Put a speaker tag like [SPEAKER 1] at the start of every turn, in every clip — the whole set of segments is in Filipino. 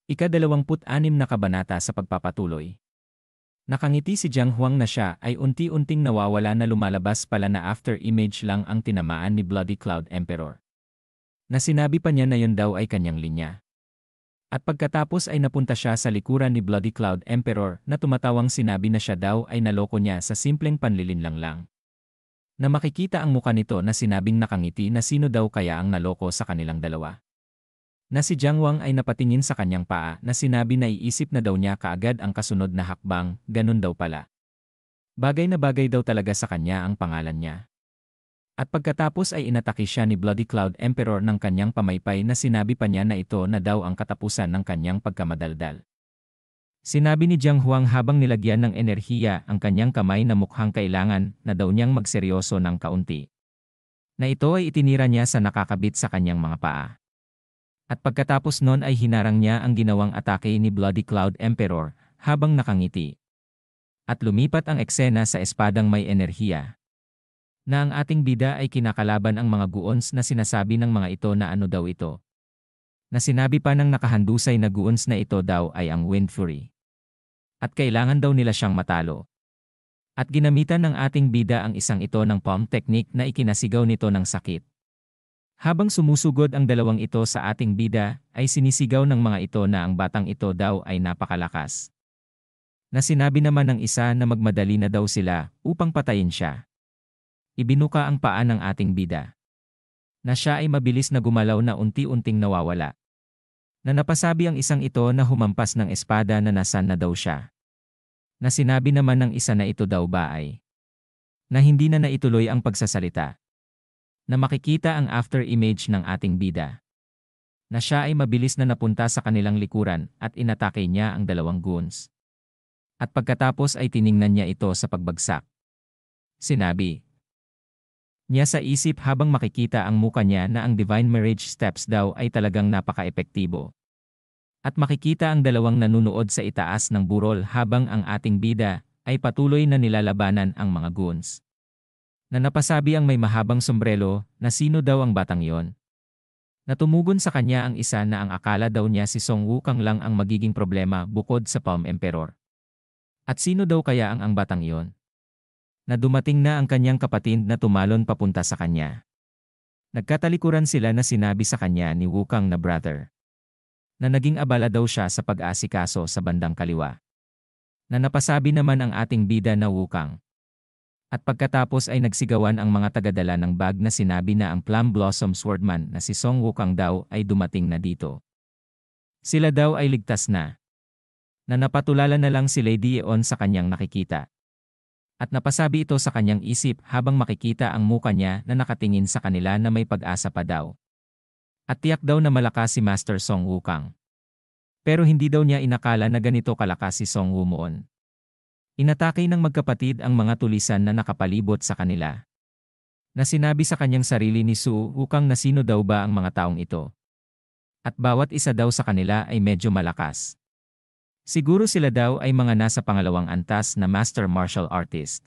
[SPEAKER 1] Ika-26 na kabanata sa pagpapatuloy. Nakangiti si Jiang Huang na siya ay unti-unting nawawala na lumalabas pala na after image lang ang tinamaan ni Bloody Cloud Emperor. Na sinabi pa niya na yun daw ay kanyang linya. At pagkatapos ay napunta siya sa likuran ni Bloody Cloud Emperor na tumatawang sinabi na siya daw ay naloko niya sa simpleng panlilinlang lang. Na makikita ang muka nito na sinabing nakangiti na sino daw kaya ang naloko sa kanilang dalawa. Na si Jiang Huang ay napatingin sa kanyang paa na sinabi na iisip na daw niya kaagad ang kasunod na hakbang, ganun daw pala. Bagay na bagay daw talaga sa kanya ang pangalan niya. At pagkatapos ay inatake siya ni Bloody Cloud Emperor ng kanyang pamaypay na sinabi pa niya na ito na daw ang katapusan ng kanyang pagkamadaldal. Sinabi ni Jiang Huang habang nilagyan ng enerhiya ang kanyang kamay na mukhang kailangan na daw niyang magseryoso ng kaunti. Na ito ay itinira niya sa nakakabit sa kanyang mga paa. At pagkatapos nun ay hinarang niya ang ginawang atake ni Bloody Cloud Emperor habang nakangiti. At lumipat ang eksena sa espadang may enerhiya. Na ang ating bida ay kinakalaban ang mga guons na sinasabi ng mga ito na ano daw ito. Na sinabi pa ng nakahandusay na guons na ito daw ay ang Wind Fury. At kailangan daw nila siyang matalo. At ginamitan ng ating bida ang isang ito ng palm technique na ikinasigaw nito ng sakit. Habang sumusugod ang dalawang ito sa ating bida, ay sinisigaw ng mga ito na ang batang ito daw ay napakalakas. Na sinabi naman ng isa na magmadali na daw sila upang patayin siya. Ibinuka ang paa ng ating bida. Na siya ay mabilis na gumalaw na unti-unting nawawala. Na napasabi ang isang ito na humampas ng espada na nasan na daw siya. Na sinabi naman ng isa na ito daw ba ay na hindi na naituloy ang pagsasalita. Na makikita ang after image ng ating bida. Na siya ay mabilis na napunta sa kanilang likuran at inatake niya ang dalawang goons. At pagkatapos ay tiningnan niya ito sa pagbagsak. Sinabi niya sa isip habang makikita ang muka niya na ang Divine Marriage Steps daw ay talagang napaka-epektibo. At makikita ang dalawang nanunood sa itaas ng burol habang ang ating bida ay patuloy na nilalabanan ang mga goons. Na napasabi ang may mahabang sombrero na sino daw ang batang yon. Natumugon sa kanya ang isa na ang akala daw niya si Song Wukong lang ang magiging problema bukod sa Palm Emperor. At sino daw kaya ang batang yon? Na dumating na ang kanyang kapatid na tumalon papunta sa kanya. Nagkatalikuran sila na sinabi sa kanya ni Wukong na brother. Na naging abala daw siya sa pag-asikaso sa bandang kaliwa. Na napasabi naman ang ating bida na Wukong. At pagkatapos ay nagsigawan ang mga tagadala ng bag na sinabi na ang Plum Blossom Swordman na si Song Wukong daw ay dumating na dito. Sila daw ay ligtas na. Na napatulala na lang si Lady Yeon sa kanyang nakikita. At napasabi ito sa kanyang isip habang makikita ang muka niya na nakatingin sa kanila na may pag-asa pa daw. At tiyak daw na malakas si Master Song Wukong. Pero hindi daw niya inakala na ganito kalakas si Song Wukong. Inatake ng magkapatid ang mga tulisan na nakapalibot sa kanila. Na sinabi sa kanyang sarili ni Su Wukong na sino daw ba ang mga taong ito. At bawat isa daw sa kanila ay medyo malakas. Siguro sila daw ay mga nasa pangalawang antas na master martial artist.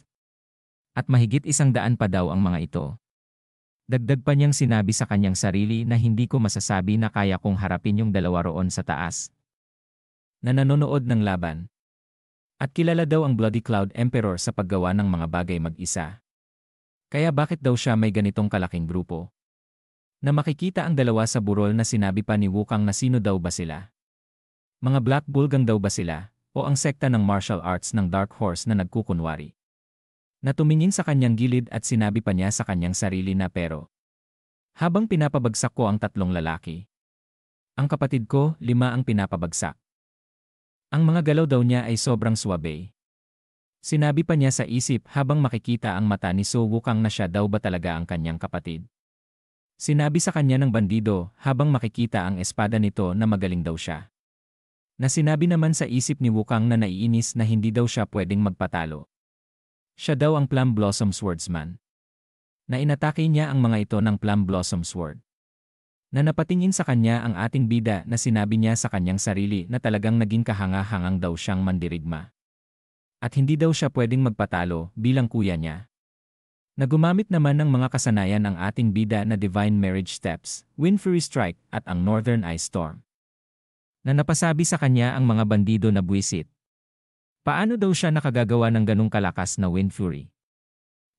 [SPEAKER 1] At mahigit 100 pa daw ang mga ito. Dagdag pa niyang sinabi sa kanyang sarili na hindi ko masasabi na kaya kong harapin yung dalawa roon sa taas. Na nanonood ng laban. At kilala daw ang Bloody Cloud Emperor sa paggawa ng mga bagay mag-isa. Kaya bakit daw siya may ganitong kalaking grupo? Na makikita ang dalawa sa burol na sinabi pa ni Wukong na sino daw ba sila? Mga Black Bull Gang daw ba sila, o ang sekta ng martial arts ng Dark Horse na nagkukunwari? Na tumingin sa kanyang gilid at sinabi pa niya sa kanyang sarili na pero. Habang pinapabagsak ko ang 3 lalaki. Ang kapatid ko, 5 ang pinapabagsak. Ang mga galaw daw niya ay sobrang suwabe. Sinabi pa niya sa isip habang makikita ang mata ni Su Wukong na siya daw ba talaga ang kanyang kapatid. Sinabi sa kanya ng bandido habang makikita ang espada nito na magaling daw siya. Na sinabi naman sa isip ni Wukong na naiinis na hindi daw siya pwedeng magpatalo. Siya daw ang Plum Blossom Swordsman. Na inatake niya ang mga ito ng Plum Blossom Sword. Na napatingin sa kanya ang ating bida na sinabi niya sa kanyang sarili na talagang naging kahanga-hangang daw siyang mandirigma. At hindi daw siya pwedeng magpatalo bilang kuya niya. Na gumamit naman ng mga kasanayan ang ating bida na Divine Marriage Steps, Wind Fury Strike at ang Northern Ice Storm. Na napasabi sa kanya ang mga bandido na buwisit. Paano daw siya nakagagawa ng ganong kalakas na wind fury?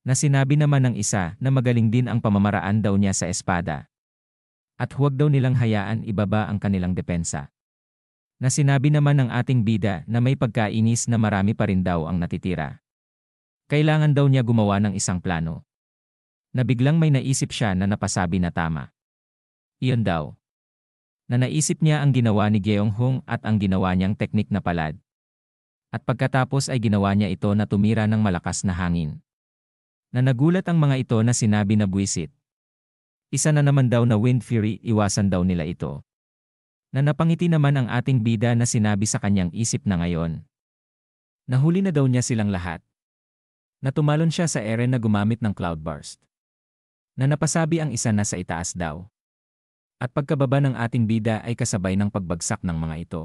[SPEAKER 1] Na sinabi naman ng isa na magaling din ang pamamaraan daw niya sa espada. At huwag daw nilang hayaan ibaba ang kanilang depensa. Na sinabi naman ng ating bida na may pagkainis na marami pa rin daw ang natitira. Kailangan daw niya gumawa ng isang plano. Na biglang may naisip siya na napasabi na tama. Iyon daw. Na naisip niya ang ginawa ni Gyeonghong at ang ginawa niyang teknik na palad. At pagkatapos ay ginawa niya ito na tumira ng malakas na hangin. Na nagulat ang mga ito na sinabi na buwisit. Isa na naman daw na wind fury, iwasan daw nila ito. Na napangiti naman ang ating bida na sinabi sa kanyang isip na ngayon. Nahuli na daw niya silang lahat. Na tumalon siya sa ere na gumamit ng cloudburst. Na napasabi ang isa na sa itaas daw. At pagkababa ng ating bida ay kasabay ng pagbagsak ng mga ito.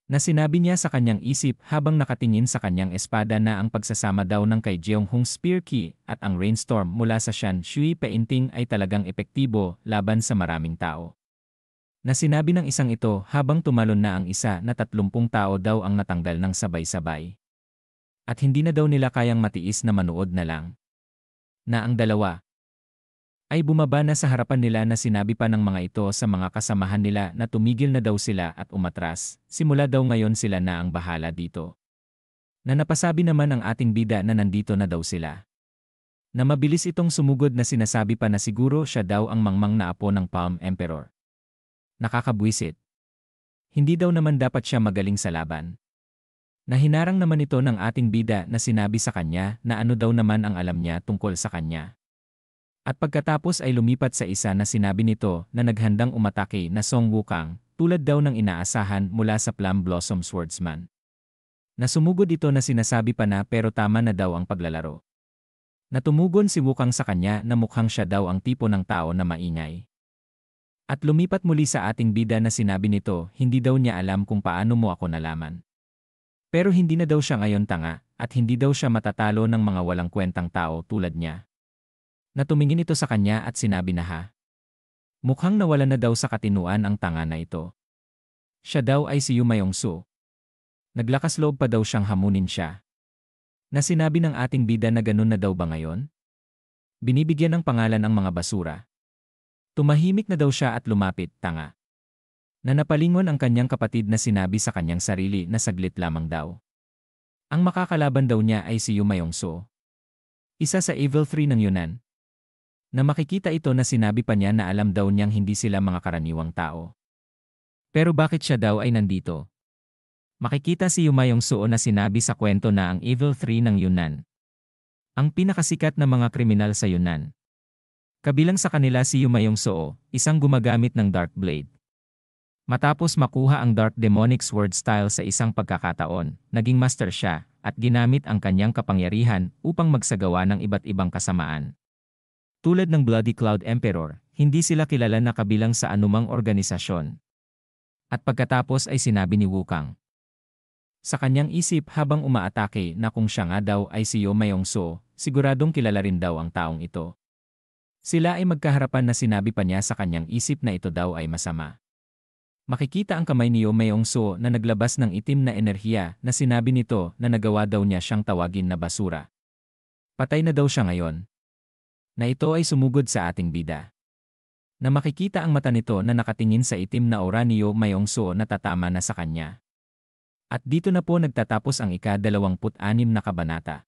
[SPEAKER 1] Na sinabi niya sa kanyang isip habang nakatingin sa kanyang espada na ang pagsasama daw ng kay Gyeonghong Spear Key at ang Rainstorm mula sa Shan Shui Painting ay talagang epektibo laban sa maraming tao. Na sinabi ng isang ito habang tumalon na ang isa na 30 tao daw ang natanggal ng sabay-sabay. At hindi na daw nila kayang matiis na manood na lang. Na ang dalawa ay bumaba na sa harapan nila na sinabi pa ng mga ito sa mga kasamahan nila na tumigil na daw sila at umatras, simula daw ngayon sila na ang bahala dito. Na napasabi naman ang ating bida na nandito na daw sila. Na mabilis itong sumugod na sinasabi pa na siguro siya daw ang mangmang na apo ng Palm Emperor. Nakakabwisit. Hindi daw naman dapat siya magaling sa laban. Na hinarang naman ito ng ating bida na sinabi sa kanya na ano daw naman ang alam niya tungkol sa kanya. At pagkatapos ay lumipat sa isa na sinabi nito na naghandang umatake na Song Wukong, tulad daw ng inaasahan mula sa Plum Blossom Swordsman. Na sumugod ito na sinasabi pa na pero tama na daw ang paglalaro. Na tumugon si Wukong sa kanya na mukhang siya daw ang tipo ng tao na maingay. At lumipat muli sa ating bida na sinabi nito hindi daw niya alam kung paano mo ako nalaman. Pero hindi na daw siya ngayon tanga at hindi daw siya matatalo ng mga walang kwentang tao tulad niya. Na tumingin ito sa kanya at sinabi na ha. Mukhang nawala na daw sa katinuan ang tanga na ito. Siya daw ay si Yu Mayong-su. Naglakas loob pa daw siyang hamunin siya. Na sinabi ng ating bida na ganun na daw ba ngayon? Binibigyan ng pangalan ang mga basura. Tumahimik na daw siya at lumapit, tanga. Na napalingon ang kanyang kapatid na sinabi sa kanyang sarili na saglit lamang daw. Ang makakalaban daw niya ay si Yu Mayong-su. Isa sa Evil 3 ng Yunnan. Na makikita ito na sinabi pa niya na alam daw niyang hindi sila mga karaniwang tao. Pero bakit siya daw ay nandito? Makikita si Yu Mayong-su na sinabi sa kwento na ang Evil 3 ng Yunnan. Ang pinakasikat na mga kriminal sa Yunnan. Kabilang sa kanila si Yu Mayong-su, isang gumagamit ng Dark Blade. Matapos makuha ang Dark Demonic Sword style sa isang pagkakataon, naging master siya at ginamit ang kanyang kapangyarihan upang magsagawa ng iba't ibang kasamaan. Tulad ng Bloody Cloud Emperor, hindi sila kilala na kabilang sa anumang organisasyon. At pagkatapos ay sinabi ni Wukong sa kanyang isip habang umaatake na kung siya nga daw ay si Yu Mayong-su, siguradong kilala rin daw ang taong ito. Sila ay magkaharapan na sinabi pa niya sa kanyang isip na ito daw ay masama. Makikita ang kamay ni Yu Mayong-su na naglabas ng itim na enerhiya na sinabi nito na nagawa daw niya siyang tawagin na basura. Patay na daw siya ngayon. Na ito ay sumugod sa ating bida. Na makikita ang mata nito na nakatingin sa itim na aura ni Yu Mayong-su na tatama na sa kanya. At dito na po nagtatapos ang ika-26 na kabanata.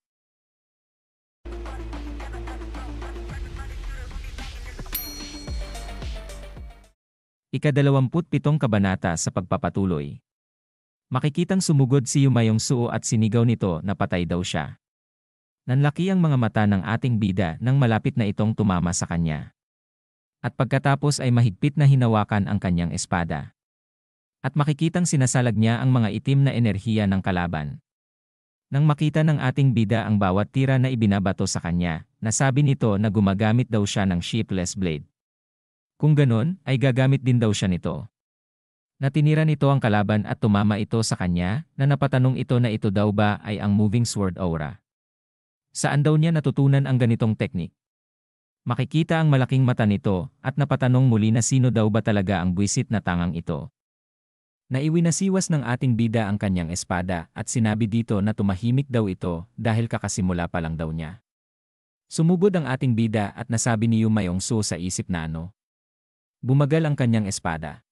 [SPEAKER 1] Ika-27 kabanata sa pagpapatuloy. Makikitang sumugod si Yu Mayong-su at sinigaw nito na patay daw siya. Nanlaki ang mga mata ng ating bida nang malapit na itong tumama sa kanya. At pagkatapos ay mahigpit na hinawakan ang kanyang espada. At makikitang sinasalag niya ang mga itim na enerhiya ng kalaban. Nang makita ng ating bida ang bawat tira na ibinabato sa kanya, nasabi nito na gumagamit daw siya ng shapeless blade. Kung ganon, ay gagamit din daw siya nito. Natinira nito ang kalaban at tumama ito sa kanya, na napatanong ito na ito daw ba ay ang moving sword aura. Saan daw niya natutunan ang ganitong teknik? Makikita ang malaking mata nito at napatanong muli na sino daw ba talaga ang buwisit na tangang ito. Naiwinasiwas ng ating bida ang kanyang espada at sinabi dito na tumahimik daw ito dahil kakasimula pa lang daw niya. Sumubod ang ating bida at nasabi ni Yu Mayong-su sa isip na ano. Bumagal ang kanyang espada.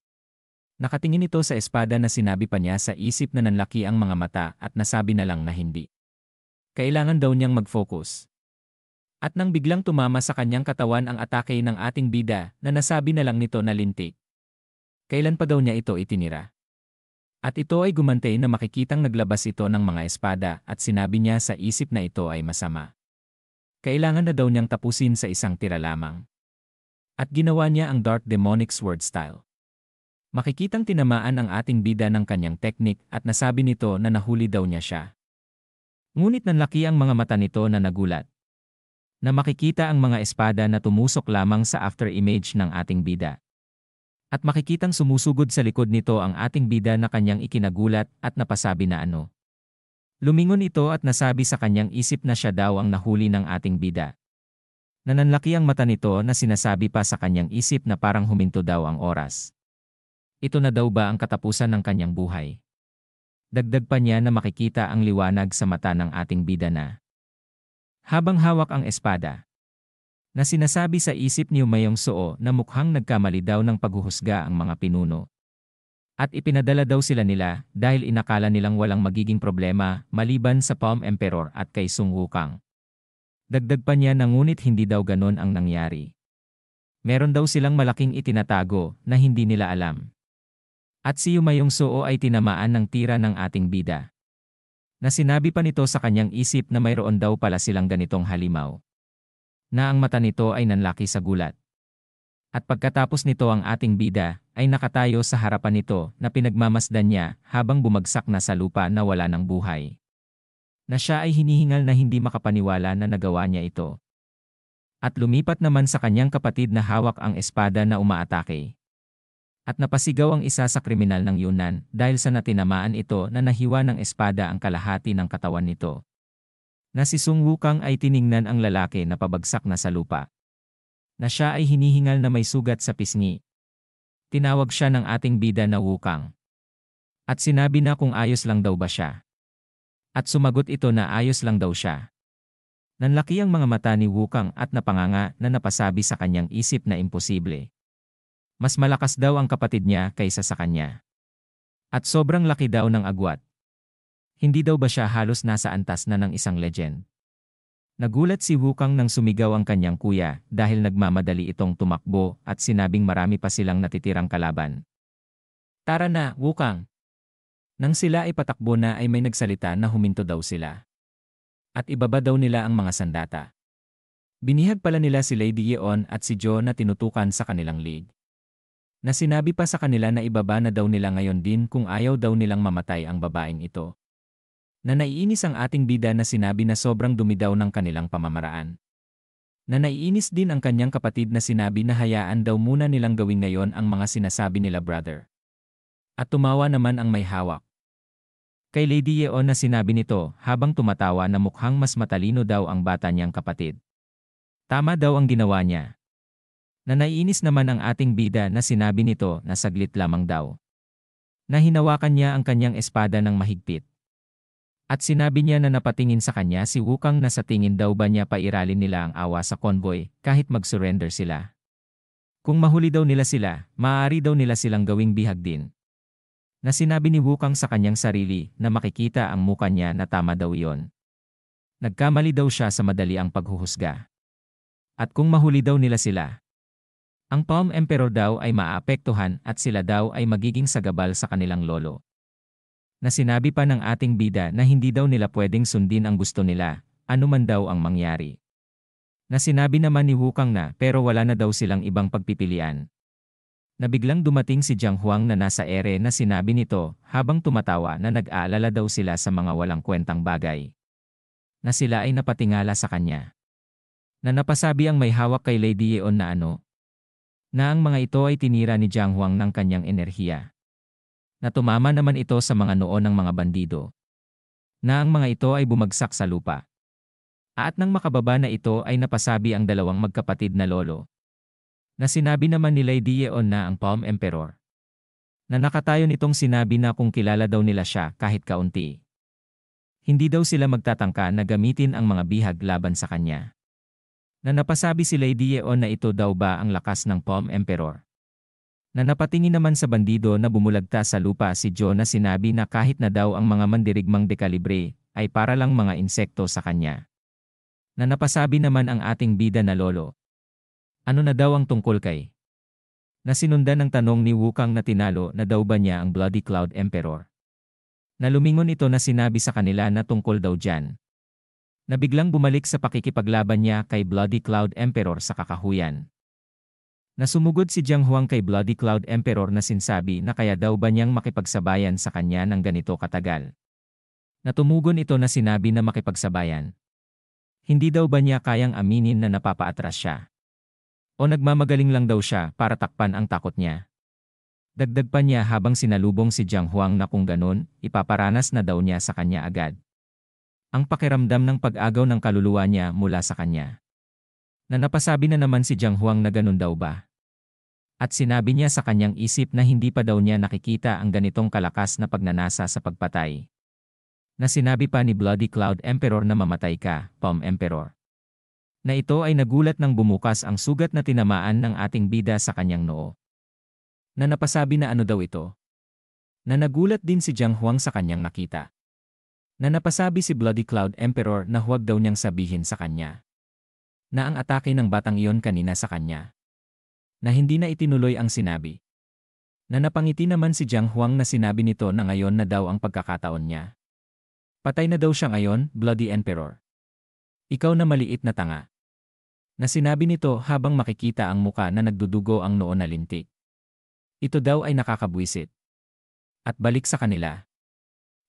[SPEAKER 1] Nakatingin ito sa espada na sinabi pa niya sa isip na nanlaki ang mga mata at nasabi na lang na hindi. Kailangan daw niyang mag-focus. At nang biglang tumama sa kanyang katawan ang atake ng ating bida na nasabi na lang nito na lintik. Kailan pa daw niya ito itinira? At ito ay gumantay na makikitang naglabas ito ng mga espada at sinabi niya sa isip na ito ay masama. Kailangan na daw niyang tapusin sa isang tira lamang. At ginawa niya ang Dark Demonic Sword style. Makikitang tinamaan ang ating bida ng kanyang teknik at nasabi nito na nahuli daw niya siya. Ngunit nanlaki ang mga mata nito na nagulat. Na makikita ang mga espada na tumusok lamang sa after image ng ating bida. At makikitang sumusugod sa likod nito ang ating bida na kanyang ikinagulat at napasabi na ano. Lumingon ito at nasabi sa kanyang isip na siya daw ang nahuli ng ating bida. Nananlaki ang mata nito na sinasabi pa sa kanyang isip na parang huminto daw ang oras. Ito na daw ba ang katapusan ng kanyang buhay? Dagdag pa niya na makikita ang liwanag sa mata ng ating bida na. Habang hawak ang espada. Na sinasabi sa isip ni Mayong-su na mukhang nagkamali daw ng paghuhusga ang mga pinuno. At ipinadala daw sila nila dahil inakala nilang walang magiging problema maliban sa Palm Emperor at kay Sung Wukong. Dagdag pa niya na ngunit hindi daw ganon ang nangyari. Meron daw silang malaking itinatago na hindi nila alam. At si Yu Mayong-su ay tinamaan ng tira ng ating bida. Na sinabi pa nito sa kanyang isip na mayroon daw pala silang ganitong halimaw. Na ang mata nito ay nanlaki sa gulat. At pagkatapos nito ang ating bida ay nakatayo sa harapan nito na pinagmamasdan niya habang bumagsak na sa lupa na wala ng buhay. Na siya ay hinihingal na hindi makapaniwala na nagawa niya ito. At lumipat naman sa kanyang kapatid na hawak ang espada na umaatake. At napasigaw ang isa sa kriminal ng Yunnan dahil sa natinamaan ito na nahiwa ng espada ang kalahati ng katawan nito. Na si Sung Wukong ay tiningnan ang lalaki na pabagsak na sa lupa. Na siya ay hinihingal na may sugat sa pisngi. Tinawag siya ng ating bida na Wukong. At sinabi na kung ayos lang daw ba siya. At sumagot ito na ayos lang daw siya. Nanlaki ang mga mata ni Wukong at napanganga na napasabi sa kanyang isip na imposible. Mas malakas daw ang kapatid niya kaysa sa kanya. At sobrang laki daw ng agwat. Hindi daw ba siya halos nasa antas na ng isang legend? Nagulat si Wukong nang sumigaw ang kanyang kuya dahil nagmamadali itong tumakbo at sinabing marami pa silang natitirang kalaban. Tara na, Wukong! Nang sila ay patakbo na ay may nagsalita na huminto daw sila. At ibaba daw nila ang mga sandata. Binihag pala nila si Lady Yeon at si Jo na tinutukan sa kanilang lead. Na sinabi pa sa kanila na ibaba na daw nila ngayon din kung ayaw daw nilang mamatay ang babaeng ito. Na naiinis ang ating bida na sinabi na sobrang dumi daw ng kanilang pamamaraan. Na naiinis din ang kanyang kapatid na sinabi na hayaan daw muna nilang gawin ngayon ang mga sinasabi nila brother. At tumawa naman ang may hawak. Kay Lady Yeon na sinabi nito habang tumatawa na mukhang mas matalino daw ang bata niyang kapatid. Tama daw ang ginawa niya. Na naiinis naman ang ating bida na sinabi nito na saglit lamang daw. Na hinawakan niya ang kanyang espada ng mahigpit. At sinabi niya na napatingin sa kanya si Wukong na sa tingin daw ba niya pairalin nila ang awa sa convoy kahit mag-surrender sila. Kung mahuli daw nila sila, maaari daw nila silang gawing bihag din. Na sinabi ni Wukong sa kanyang sarili na makikita ang muka niya na tama daw iyon. Nagkamali daw siya sa madali ang paghuhusga. At kung mahuli daw nila sila, ang Palm Emperor daw ay maaapektuhan at sila daw ay magiging sagabal sa kanilang lolo. Na sinabi pa ng ating bida na hindi daw nila pwedeng sundin ang gusto nila, anuman daw ang mangyari. Na sinabi naman ni Wukong na pero wala na daw silang ibang pagpipilian. Na biglang dumating si Jiang Huang na nasa ere na sinabi nito habang tumatawa na nag-aalala daw sila sa mga walang kwentang bagay. Na sila ay napatingala sa kanya. Na napasabi ang may hawak kay Lady Yeon na ano. Na ang mga ito ay tinira ni Jiang Huang ng kanyang enerhiya. Na tumama naman ito sa mga noo ng mga bandido. Na ang mga ito ay bumagsak sa lupa. At nang makababa na ito ay napasabi ang dalawang magkapatid na lolo. Na sinabi naman ni Lady Yeon na ang Palm Emperor. Na nakatayo nitong sinabi na kung kilala daw nila siya kahit kaunti. Hindi daw sila magtatangka na gamitin ang mga bihag laban sa kanya. Na napasabi si Lady Yeon na ito daw ba ang lakas ng Palm Emperor. Na napatingin naman sa bandido na bumulagta sa lupa si Jo na sinabi na kahit na daw ang mga mandirigmang dekalibre ay para lang mga insekto sa kanya. Na napasabi naman ang ating bida na lolo. Ano na daw ang tungkol kay? Na sinundan ng tanong ni Wukang na tinalo na daw ba niya ang Bloody Cloud Emperor. Na lumingon ito na sinabi sa kanila na tungkol daw dyan. Na biglang bumalik sa pakikipaglaban niya kay Bloody Cloud Emperor sa kakahuyan. Na sumugod si Jiang Huang kay Bloody Cloud Emperor na sinsabi na kaya daw ba niyang makipagsabayan sa kanya ng ganito katagal. Na tumugon ito na sinabi na makipagsabayan. Hindi daw ba niya kayang aminin na napapaatras siya? O nagmamagaling lang daw siya para takpan ang takot niya? Dagdag pa niya habang sinalubong si Jiang Huang na kung ganun, ipaparanas na daw niya sa kanya agad. Ang pakiramdam ng pag-agaw ng kaluluwa niya mula sa kanya. Na napasabi na naman si Jiang Huang na ganun daw ba? At sinabi niya sa kanyang isip na hindi pa daw niya nakikita ang ganitong kalakas na pagnanasa sa pagpatay. Na sinabi pa ni Bloody Cloud Emperor na mamatay ka, Palm Emperor. Na ito ay nagulat nang bumukas ang sugat na tinamaan ng ating bida sa kanyang noo. Na napasabi na ano daw ito. Na nagulat din si Jiang Huang sa kanyang nakita. Na napasabi si Bloody Cloud Emperor na huwag daw niyang sabihin sa kanya. Na ang atake ng batang iyon kanina sa kanya. Na hindi na itinuloy ang sinabi. Na napangiti naman si Jiang Huang na sinabi nito na ngayon na daw ang pagkakataon niya. Patay na daw siya ngayon, Bloody Emperor. Ikaw na maliit na tanga. Na sinabi nito habang makikita ang muka na nagdudugo ang noo na lintik. Ito daw ay nakakabwisit. At balik sa kanila.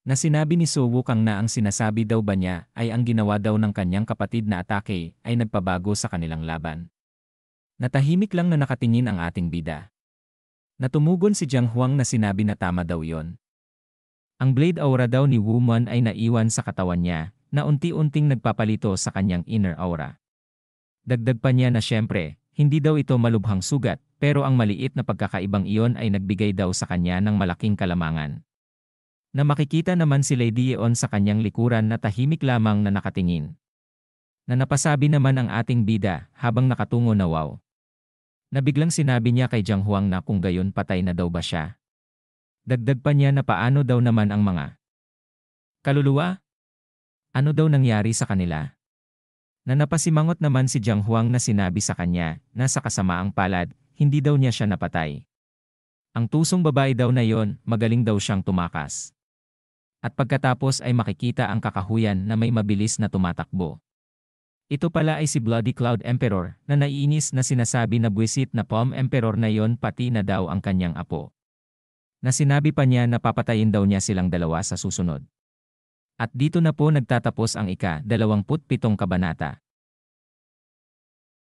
[SPEAKER 1] Na sinabi ni So Wukang na ang sinasabi daw ba niya ay ang ginawa daw ng kanyang kapatid na atake ay nagpabago sa kanilang laban. Natahimik lang na nakatingin ang ating bida. Natumugon si Jiang Huang na sinabi na tama daw yon. Ang blade aura daw ni Wu Man ay naiwan sa katawan niya na unti-unting nagpapalito sa kanyang inner aura. Dagdag pa niya na syempre, hindi daw ito malubhang sugat, pero ang maliit na pagkakaibang iyon ay nagbigay daw sa kanya ng malaking kalamangan. Na makikita naman si Lady Yeon sa kanyang likuran na tahimik lamang na nakatingin. Na napasabi naman ang ating bida habang nakatungo na wow. Na biglang sinabi niya kay Jiang Huang na kung gayon patay na daw ba siya. Dagdag pa niya na paano daw naman ang mga kaluluwa? Ano daw nangyari sa kanila? Na napasimangot naman si Jiang Huang na sinabi sa kanya na sa kasamaang palad, hindi daw niya siya napatay. Ang tusong babae daw na yon, magaling daw siyang tumakas. At pagkatapos ay makikita ang kakahuyan na may mabilis na tumatakbo. Ito pala ay si Bloody Cloud Emperor na naiinis na sinasabi na buwisit na Palm Emperor na yon pati na daw ang kanyang apo. Na sinabi pa niya na papatayin daw niya silang dalawa sa susunod. At dito na po nagtatapos ang ika-27 kabanata.